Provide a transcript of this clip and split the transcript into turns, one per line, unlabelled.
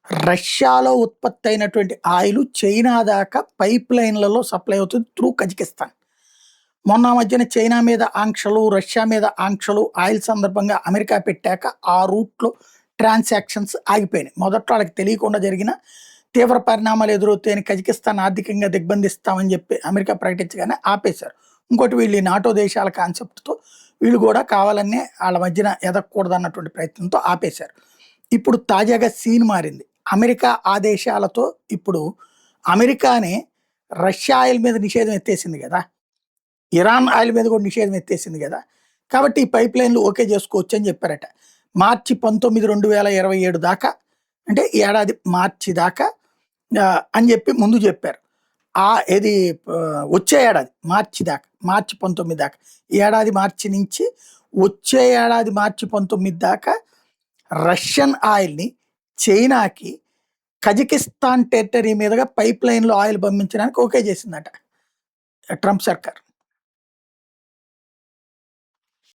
రష్యాలో ఉత్పత్తి అయినటువంటి ఆయిల్ చైనా దాకా పైప్ లైన్లలో సప్లై అవుతుంది త్రూ కజకిస్తాన్. మొన్న మధ్యన చైనా మీద ఆంక్షలు, రష్యా మీద ఆంక్షలు ఆయిల్ సందర్భంగా అమెరికా పెట్టాక ఆ రూట్‌లో ట్రాన్సాక్షన్స్ ఆగిపోయినాయి. మొదట్లో వాళ్ళకి తెలియకుండా జరిగిన తీవ్ర పరిణామాలు ఎదురవుతాయని కజకిస్తాన్ ఆర్థికంగా దిగ్బంధిస్తామని చెప్పి అమెరికా ప్రకటించగానే ఆపేశారు. ఇంకోటి వీళ్ళు ఈ నాటో దేశాల కాన్సెప్ట్‌తో వీళ్ళు కూడా కావాలనే ఆళ్ళ మధ్యన ఎదగకూడదన్నటువంటి ప్రయత్నంతో ఆపేశారు. ఇప్పుడు తాజాగా సీన్ మారింది. అమెరికా ఆదేశాలతో ఇప్పుడు అమెరికానే రష్యా ఆయిల్ మీద నిషేధం ఎత్తేసింది గదా! ఇరాన్ ఆయిల్ మీద కూడా నిషేధం ఎత్తేసింది గదా! కాబట్టి ఈ పైప్ లైన్‌లు ఓకే జేసుకోవచ్చు అని చెప్పారట. మార్చి 19, 2027 దాకా అంటే ఈ ఏడాది మార్చి దాకా అని చెప్పి ముందు చెప్పారు. ఏది వచ్చే ఏడాది మార్చి దాకా, మార్చి 19 దాకా. ఈ ఏడాది మార్చి నుంచి వచ్చే ఏడాది మార్చి 19 దాకా రష్యన్ ఆయిల్‌ని చైనాకి కజకిస్తాన్ టెరిటరీ మీదుగా పైప్ లైన్‌లో ఆయిల్ పంపించడానికి ఓకే చేసిందట ట్రంప్ సర్కార్.